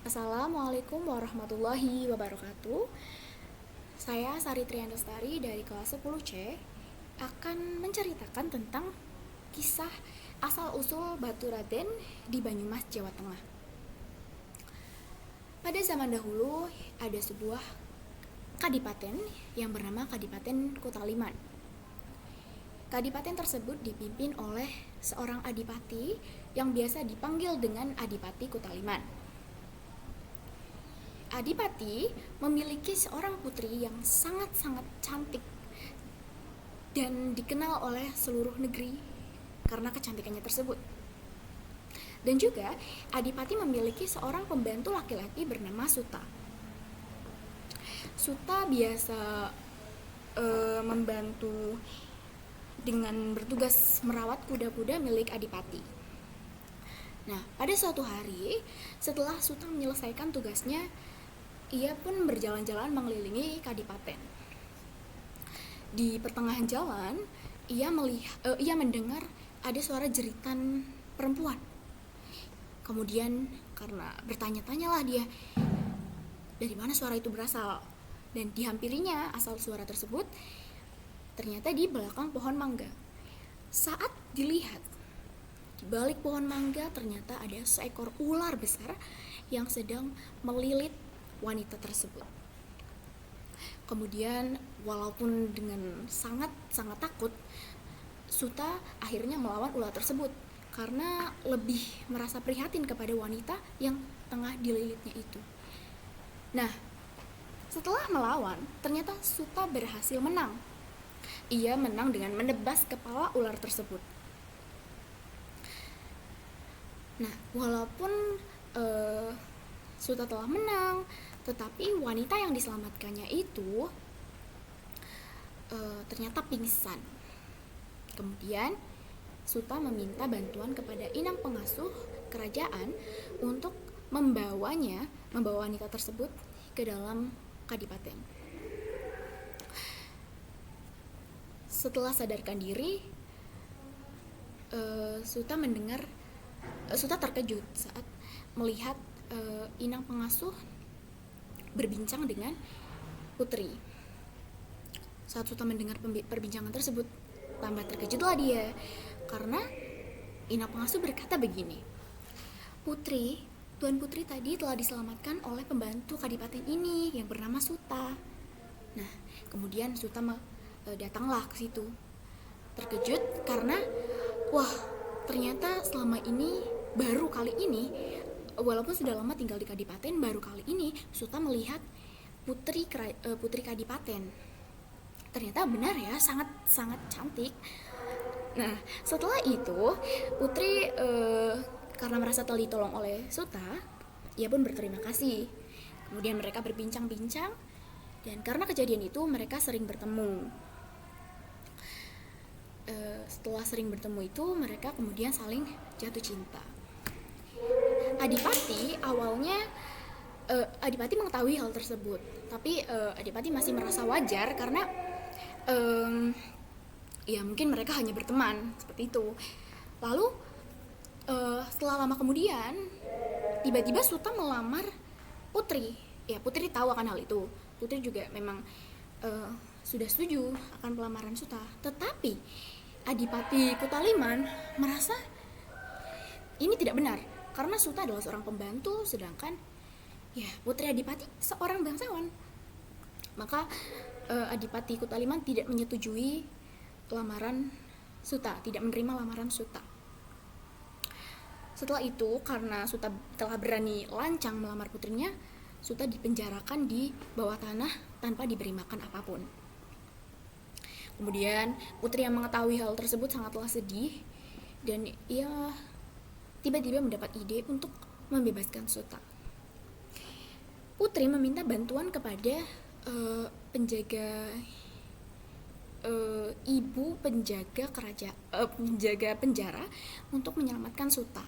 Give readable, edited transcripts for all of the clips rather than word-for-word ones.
Assalamualaikum warahmatullahi wabarakatuh. Saya Sari Triandastari dari kelas 10C akan menceritakan tentang kisah asal-usul Batu Raden di Banyumas, Jawa Tengah. Pada zaman dahulu ada sebuah kadipaten yang bernama Kadipaten Kutaliman. Kadipaten tersebut dipimpin oleh seorang adipati yang biasa dipanggil dengan Adipati Kutaliman. Adipati memiliki seorang putri yang sangat-sangat cantik dan dikenal oleh seluruh negeri karena kecantikannya tersebut. Dan juga Adipati memiliki seorang pembantu laki-laki bernama Suta. Suta biasa membantu dengan bertugas merawat kuda-kuda milik Adipati. Nah, pada suatu hari setelah Suta menyelesaikan tugasnya, ia pun berjalan-jalan mengelilingi kadipaten. Di pertengahan jalan, ia mendengar ada suara jeritan perempuan. Kemudian karena bertanya-tanyalah dia, dari mana suara itu berasal? Dan dihampirinya asal suara tersebut ternyata di belakang pohon mangga. Saat dilihat, di balik pohon mangga ternyata ada seekor ular besar yang sedang melilit wanita tersebut. Kemudian walaupun dengan sangat-sangat takut, Suta akhirnya melawan ular tersebut karena lebih merasa prihatin kepada wanita yang tengah dililitnya itu. Nah, setelah melawan, ternyata Suta berhasil menang. Ia menang dengan menebas kepala ular tersebut. Nah, walaupun Suta telah menang, tetapi wanita yang diselamatkannya itu ternyata pingsan. Kemudian Suta meminta bantuan kepada inang pengasuh kerajaan untuk membawa wanita tersebut ke dalam kadipaten. Setelah sadarkan diri, Suta terkejut saat melihat inang pengasuh berbincang dengan putri. Saat Suta mendengar perbincangan tersebut, tambah terkejutlah dia karena inang pengasuh berkata begini, Tuan Putri tadi telah diselamatkan oleh pembantu kadipaten ini yang bernama Suta. Nah, kemudian Suta datanglah ke situ, terkejut karena ternyata selama ini, baru kali ini, walaupun sudah lama tinggal di kadipaten, baru kali ini Suta melihat putri kadipaten. Ternyata benar ya, sangat cantik. Nah, setelah itu putri karena merasa telah ditolong oleh Suta, ia pun berterima kasih. Kemudian mereka berbincang-bincang, dan karena kejadian itu mereka sering bertemu. Setelah sering bertemu itu, mereka kemudian saling jatuh cinta. Adipati mengetahui hal tersebut, tapi Adipati masih merasa wajar karena ya mungkin mereka hanya berteman seperti itu. Lalu setelah lama kemudian, tiba-tiba Suta melamar Putri. Ya, Putri tahu akan hal itu. Putri juga memang sudah setuju akan pelamaran Suta. Tetapi Adipati Kutaliman merasa ini tidak benar karena Suta adalah seorang pembantu, sedangkan ya Putri Adipati seorang bangsawan. Maka Adipati Kutaliman tidak menyetujui lamaran Suta, tidak menerima lamaran Suta. Setelah itu, karena Suta telah berani lancang melamar putrinya, Suta dipenjarakan di bawah tanah tanpa diberi makan apapun. Kemudian putri yang mengetahui hal tersebut sangatlah sedih, dan ia tiba-tiba mendapat ide untuk membebaskan Suta. Putri meminta bantuan kepada ibu penjaga penjara untuk menyelamatkan Suta.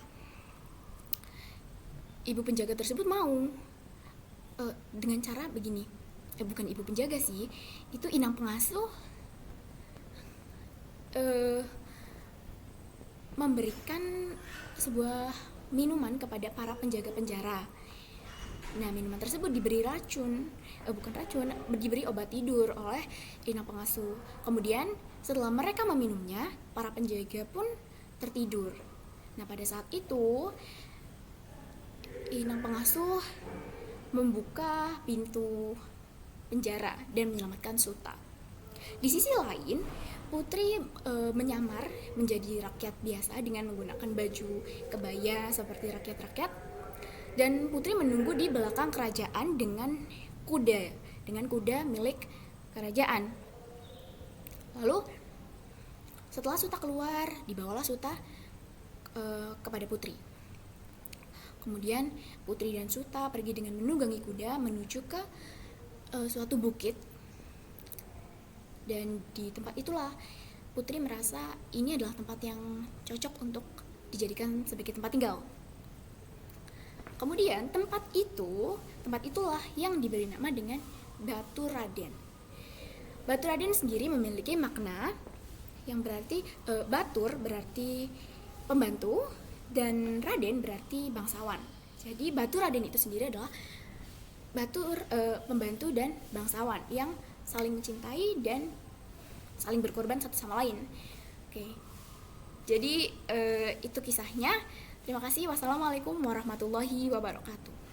Ibu penjaga tersebut mau dengan cara begini. Bukan ibu penjaga sih, itu inang pengasuh memberikan sebuah minuman kepada para penjaga penjara. Nah, minuman tersebut diberi bukan racun, diberi obat tidur oleh inang pengasuh. Kemudian setelah mereka meminumnya, para penjaga pun tertidur. Nah, pada saat itu inang pengasuh membuka pintu penjara dan menyelamatkan Suta. Di sisi lain, Putri menyamar menjadi rakyat biasa dengan menggunakan baju kebaya seperti rakyat-rakyat, dan Putri menunggu di belakang kerajaan dengan kuda milik kerajaan. Lalu setelah Suta keluar, dibawalah Suta kepada Putri. Kemudian Putri dan Suta pergi dengan menunggangi kuda menuju ke suatu bukit. Dan di tempat itulah Putri merasa ini adalah tempat yang cocok untuk dijadikan sebagai tempat tinggal. Kemudian tempat itulah yang diberi nama dengan Batu Raden. Batu Raden sendiri memiliki makna yang berarti Batur berarti pembantu dan Raden berarti bangsawan. Jadi Batu Raden itu sendiri adalah pembantu dan bangsawan yang saling mencintai dan saling berkorban satu sama lain. Oke. Jadi itu kisahnya. Terima kasih. Wassalamualaikum warahmatullahi wabarakatuh.